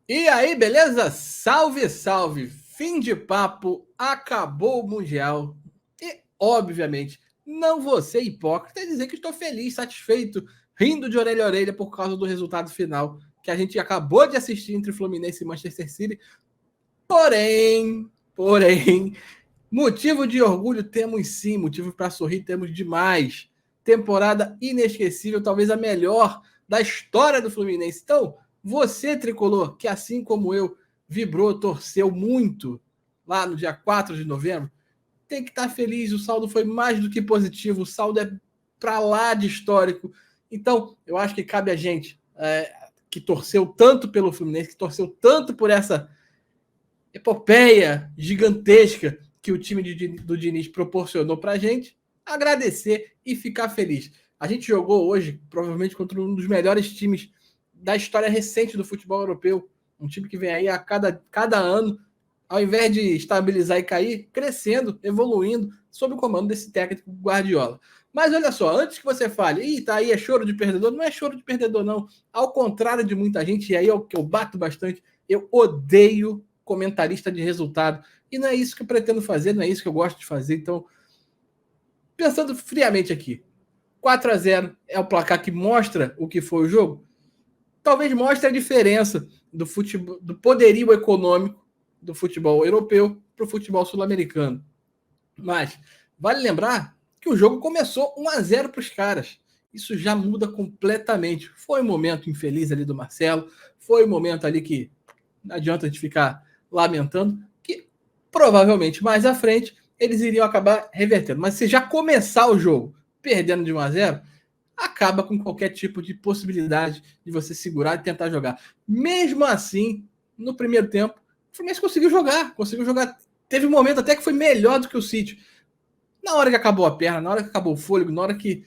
E aí, beleza? Salve, salve! Fim de papo, acabou o Mundial. E, obviamente, não vou ser hipócrita e dizer que estou feliz, satisfeito, rindo de orelha a orelha por causa do resultado final que a gente acabou de assistir entre Fluminense e Manchester City. Porém, motivo de orgulho temos sim, motivo para sorrir temos demais. Temporada inesquecível, talvez a melhor da história do Fluminense. Então, você, tricolor, que assim como eu vibrou, torceu muito lá no dia 4 de novembro, tem que estar feliz. O saldo foi mais do que positivo, o saldo é para lá de histórico. Então, eu acho que cabe a gente que torceu tanto pelo Fluminense, que torceu tanto por essa epopeia gigantesca que o time do Diniz proporcionou para a gente, agradecer e ficar feliz. A gente jogou hoje, provavelmente, contra um dos melhores times da história recente do futebol europeu. Um time que vem aí a cada ano, ao invés de estabilizar e cair, crescendo, evoluindo, sob o comando desse técnico Guardiola. Mas olha só, antes que você fale, tá aí, é choro de perdedor, não é choro de perdedor, não. Ao contrário de muita gente, e aí é o que eu bato bastante, eu odeio comentarista de resultado. E não é isso que eu pretendo fazer, não é isso que eu gosto de fazer. Então, pensando friamente aqui, 4-0 é o placar que mostra o que foi o jogo? Talvez mostre a diferença do futebol, do poderio econômico do futebol europeu para o futebol sul-americano. Mas vale lembrar que o jogo começou 1-0 para os caras. Isso já muda completamente. Foi um momento infeliz ali do Marcelo, foi um momento ali que não adianta a gente ficar lamentando, que provavelmente mais à frente eles iriam acabar revertendo. Mas se já começar o jogo perdendo de 1-0, acaba com qualquer tipo de possibilidade de você segurar e tentar jogar. Mesmo assim, no primeiro tempo, o Fluminense conseguiu jogar. Teve um momento até que foi melhor do que o City. Na hora que acabou a perna, na hora que acabou o fôlego, na hora que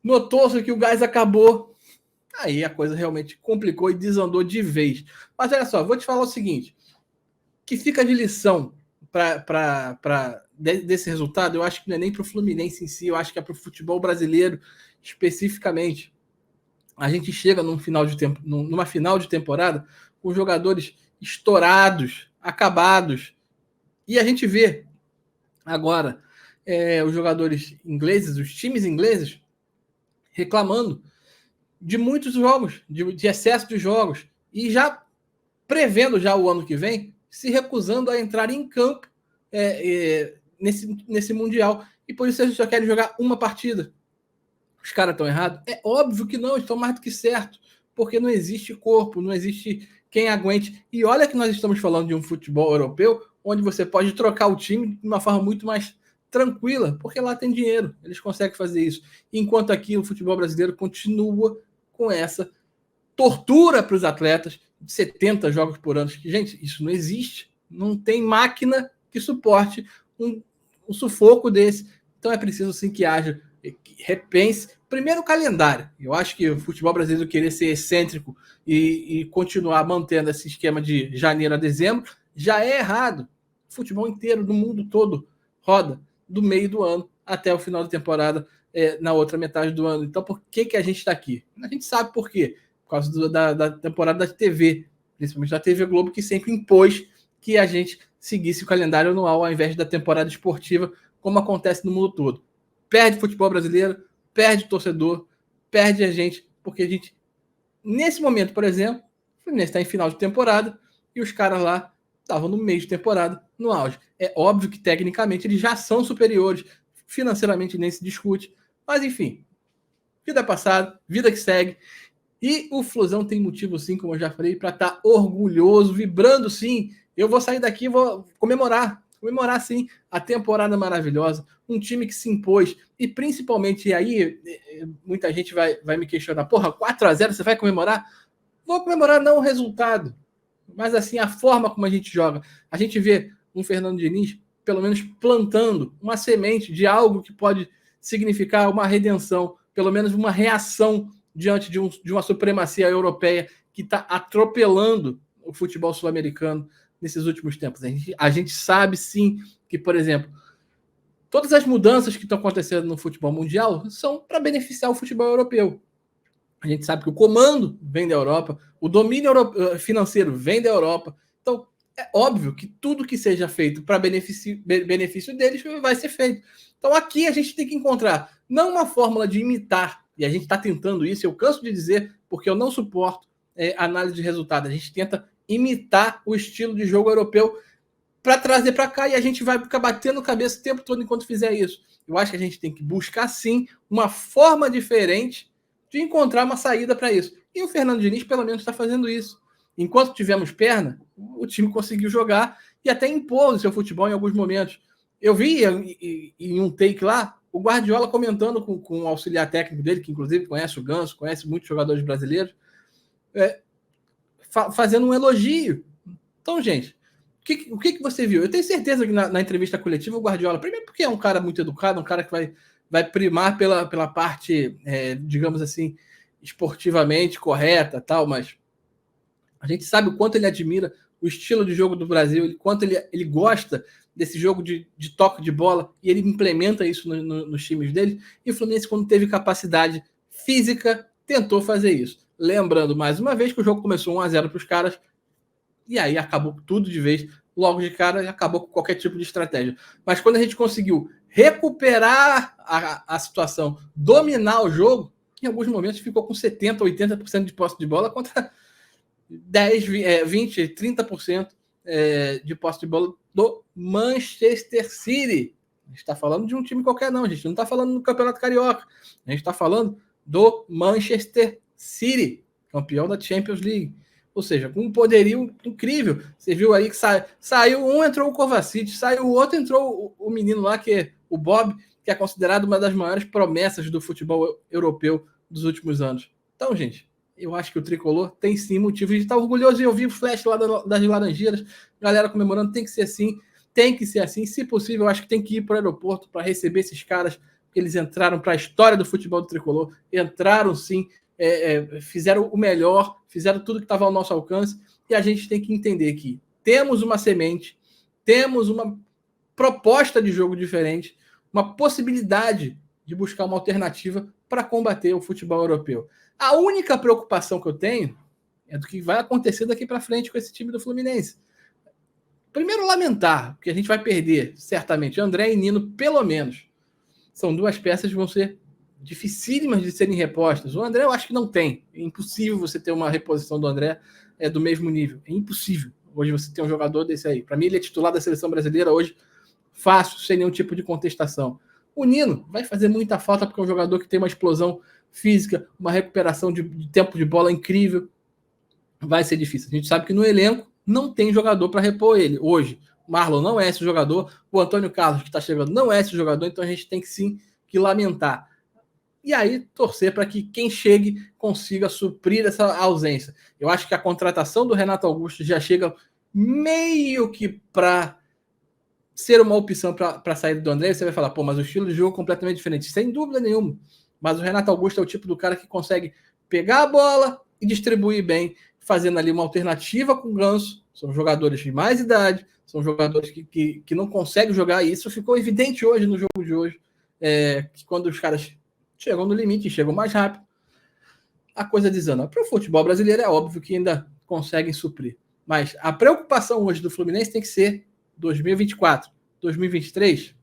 notou-se que o gás acabou, aí a coisa realmente complicou e desandou de vez. Mas olha só, vou te falar o seguinte: que fica de lição desse resultado, eu acho que não é nem para o Fluminense em si, eu acho que é para o futebol brasileiro especificamente. A gente chega numa final de temporada com jogadores estourados, acabados, e a gente vê agora os jogadores ingleses, os times ingleses, reclamando de muitos jogos, de excesso de jogos, e já prevendo já o ano que vem, se recusando a entrar em campo nesse Mundial. E por isso eles só querem jogar uma partida. Os caras estão errados? É óbvio que não, estão mais do que certo, porque não existe corpo, não existe quem aguente. E olha que nós estamos falando de um futebol europeu, onde você pode trocar o time de uma forma muito mais tranquila, porque lá tem dinheiro, eles conseguem fazer isso. Enquanto aqui o futebol brasileiro continua com essa tortura para os atletas, 70 jogos por ano. Gente, isso não existe. Não tem máquina que suporte um sufoco desse. Então é preciso sim que haja, que repense. Primeiro o calendário. Eu acho que o futebol brasileiro querer ser excêntrico e continuar mantendo esse esquema de janeiro a dezembro já é errado. O futebol inteiro, no mundo todo, roda do meio do ano até o final da temporada, na outra metade do ano. Então, por que a gente está aqui? A gente sabe por quê. Por causa da temporada da TV, principalmente da TV Globo, que sempre impôs que a gente seguisse o calendário anual ao invés da temporada esportiva, como acontece no mundo todo. Perde futebol brasileiro, perde torcedor, perde a gente, porque a gente, nesse momento, por exemplo, o Fluminense está em final de temporada e os caras lá estavam no meio de temporada, no auge. É óbvio que tecnicamente eles já são superiores, financeiramente nem se discute, mas enfim, vida passada, vida que segue. E o Flusão tem motivo, sim, como eu já falei, para estar tá orgulhoso, vibrando, sim. Eu vou sair daqui e vou comemorar, sim, a temporada maravilhosa. Um time que se impôs. E principalmente, e aí, muita gente vai me questionar: porra, 4-0 você vai comemorar? Vou comemorar não o resultado, mas assim, a forma como a gente joga. A gente vê um Fernando Diniz, pelo menos, plantando uma semente de algo que pode significar uma redenção, pelo menos uma reação diante de uma supremacia europeia que está atropelando o futebol sul-americano nesses últimos tempos. A gente sabe, sim, que, por exemplo, todas as mudanças que estão acontecendo no futebol mundial são para beneficiar o futebol europeu. A gente sabe que o comando vem da Europa, o domínio financeiro vem da Europa. Então, é óbvio que tudo que seja feito para benefício deles vai ser feito. Então, aqui a gente tem que encontrar não uma fórmula de imitar, e a gente está tentando isso, eu canso de dizer, porque eu não suporto análise de resultado. A gente tenta imitar o estilo de jogo europeu para trazer para cá e a gente vai ficar batendo cabeça o tempo todo enquanto fizer isso. Eu acho que a gente tem que buscar, sim, uma forma diferente de encontrar uma saída para isso. E o Fernando Diniz, pelo menos, está fazendo isso. Enquanto tivemos perna, o time conseguiu jogar e até impor o seu futebol em alguns momentos. Eu vi em um take lá o Guardiola comentando com o auxiliar técnico dele, que inclusive conhece o Ganso, conhece muitos jogadores brasileiros, fazendo um elogio. Então, gente, o que você viu? Eu tenho certeza que na entrevista coletiva o Guardiola, primeiro porque é um cara muito educado, um cara que vai primar pela parte, digamos assim, esportivamente correta, tal, mas a gente sabe o quanto ele admira o estilo de jogo do Brasil, o quanto ele gosta desse jogo de toque de bola, e ele implementa isso nos times dele, e o Fluminense, quando teve capacidade física, tentou fazer isso. Lembrando, mais uma vez, que o jogo começou 1-0 para os caras, e aí acabou tudo de vez, logo de cara, acabou com qualquer tipo de estratégia. Mas quando a gente conseguiu recuperar a situação, dominar o jogo, em alguns momentos ficou com 70%, 80% de posse de bola contra 10, 20, 30% de posse de bola do Manchester City. A gente está falando de um time qualquer, não. A gente não está falando do Campeonato Carioca. A gente está falando do Manchester City, campeão da Champions League. Ou seja, com um poderio incrível. Você viu aí que saiu um, entrou o Kovacic, saiu o outro, entrou o menino lá, que é o Bob, que é considerado uma das maiores promessas do futebol europeu dos últimos anos. Então, gente, eu acho que o Tricolor tem sim motivo de estar orgulhoso. E eu vi o flash lá das Laranjeiras, galera comemorando. Tem que ser assim, tem que ser assim. Se possível, eu acho que tem que ir para o aeroporto para receber esses caras, porque eles entraram para a história do futebol do Tricolor, entraram sim, fizeram o melhor, fizeram tudo que estava ao nosso alcance, e a gente tem que entender que temos uma semente, temos uma proposta de jogo diferente, uma possibilidade de buscar uma alternativa para combater o futebol europeu. A única preocupação que eu tenho é do que vai acontecer daqui para frente com esse time do Fluminense. Primeiro, lamentar, porque a gente vai perder, certamente, André e Nino, pelo menos. São duas peças que vão ser dificílimas de serem repostas. O André eu acho que não tem. É impossível você ter uma reposição do André do mesmo nível. É impossível. Hoje você tem um jogador desse aí. Para mim, ele é titular da seleção brasileira hoje, fácil, sem nenhum tipo de contestação. O Nino vai fazer muita falta porque é um jogador que tem uma explosão física, uma recuperação de tempo de bola incrível. Vai ser difícil. A gente sabe que no elenco não tem jogador para repor ele. Hoje, o Marlon não é esse jogador, o Antônio Carlos, que está chegando, não é esse jogador, então a gente tem que sim que lamentar. E aí, torcer para que quem chegue consiga suprir essa ausência. Eu acho que a contratação do Renato Augusto já chega meio que para ser uma opção para a saída do André. Você vai falar, pô, mas o estilo de jogo é completamente diferente. Sem dúvida nenhuma. Mas o Renato Augusto é o tipo do cara que consegue pegar a bola e distribuir bem, fazendo ali uma alternativa com o Ganso. São jogadores de mais idade, são jogadores que não conseguem jogar, e isso ficou evidente hoje no jogo de hoje, que quando os caras chegam no limite, chegam mais rápido, a coisa desanda. Para o futebol brasileiro é óbvio que ainda conseguem suprir. Mas a preocupação hoje do Fluminense tem que ser 2024, 2023,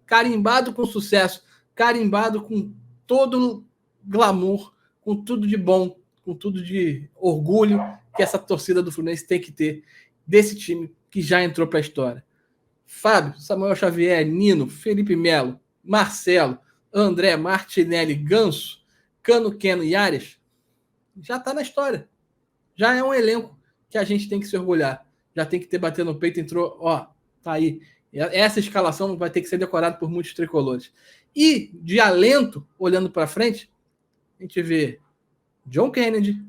carimbado com sucesso, carimbado com todo glamour, com tudo de bom, com tudo de orgulho que essa torcida do Fluminense tem que ter desse time que já entrou para a história. Fábio, Samuel Xavier, Nino, Felipe Melo, Marcelo, André, Martinelli, Ganso, Cano, Keno e Arias, já está na história. Já é um elenco que a gente tem que se orgulhar. Já tem que ter batido no peito, entrou, ó, tá aí. Essa escalação vai ter que ser decorada por muitos tricolores. E, de alento, olhando para frente, a gente vê John Kennedy.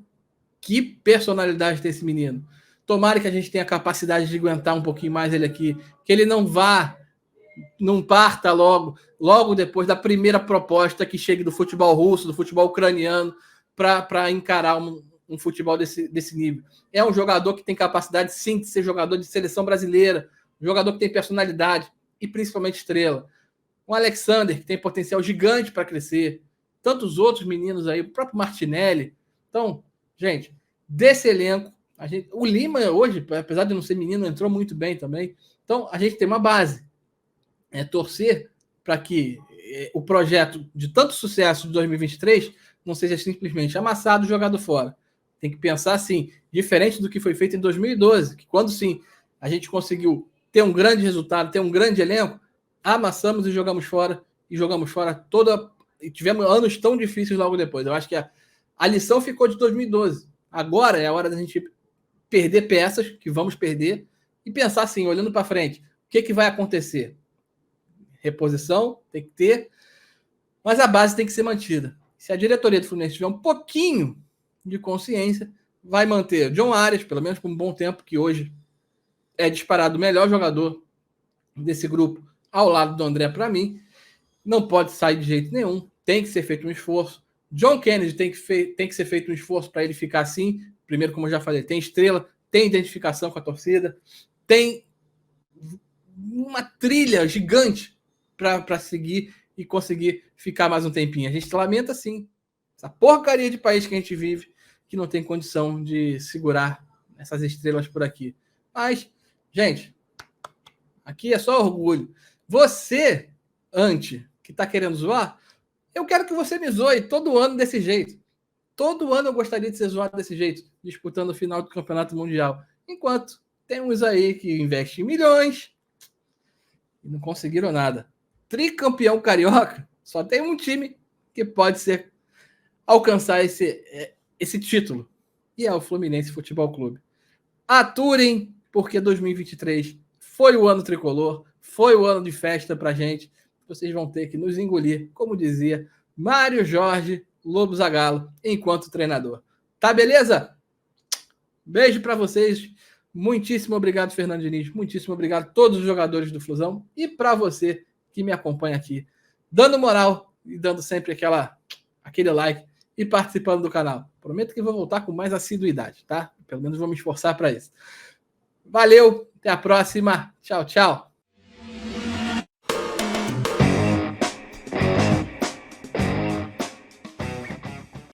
Que personalidade tem esse menino. Tomara que a gente tenha a capacidade de aguentar um pouquinho mais ele aqui. Que ele não parta logo depois da primeira proposta que chegue do futebol russo, do futebol ucraniano, para encarar um futebol desse nível. É um jogador que tem capacidade, sim, de ser jogador de seleção brasileira, um jogador que tem personalidade e principalmente estrela. Um Alexander, que tem potencial gigante para crescer. tantos outros meninos aí, o próprio Martinelli. Então, gente, desse elenco, o Lima hoje, apesar de não ser menino, entrou muito bem também. Então, a gente tem uma base. É torcer para que o projeto de tanto sucesso de 2023 não seja simplesmente amassado e jogado fora. Tem que pensar assim, diferente do que foi feito em 2012, que quando sim a gente conseguiu ter um grande resultado, ter um grande elenco, amassamos e jogamos fora toda. E tivemos anos tão difíceis logo depois. Eu acho que a lição ficou de 2012. Agora é a hora da gente perder peças, que vamos perder, e pensar assim, olhando para frente, o que vai acontecer? Reposição tem que ter, mas a base tem que ser mantida. Se a diretoria do Fluminense tiver um pouquinho de consciência, vai manter John Arias, pelo menos por um bom tempo, que hoje é disparado o melhor jogador desse grupo, ao lado do André, para mim. Não pode sair de jeito nenhum, tem que ser feito um esforço. John Kennedy tem que ser feito um esforço para ele ficar assim. Primeiro, como eu já falei, tem estrela, tem identificação com a torcida, tem uma trilha gigante para seguir e conseguir ficar mais um tempinho. A gente lamenta, sim, essa porcaria de país que a gente vive, que não tem condição de segurar essas estrelas por aqui. Mas, gente, aqui é só orgulho. Você, que está querendo zoar, eu quero que você me zoe todo ano desse jeito. Todo ano eu gostaria de ser zoado desse jeito, disputando o final do Campeonato Mundial. Enquanto tem uns aí que investem milhões e não conseguiram nada. Tricampeão carioca, só tem um time que pode alcançar esse título. E é o Fluminense Futebol Clube. Aturem, porque 2023 foi o ano tricolor, foi o ano de festa pra gente. Vocês vão ter que nos engolir, como dizia Mário Jorge Lobo Zagallo, enquanto treinador. Tá beleza? Beijo para vocês. Muitíssimo obrigado, Fernando Diniz. Muitíssimo obrigado a todos os jogadores do Flusão. E para você que me acompanha aqui, dando moral e dando sempre aquele like e participando do canal. Prometo que vou voltar com mais assiduidade, tá? Pelo menos vou me esforçar para isso. Valeu, até a próxima. Tchau, tchau.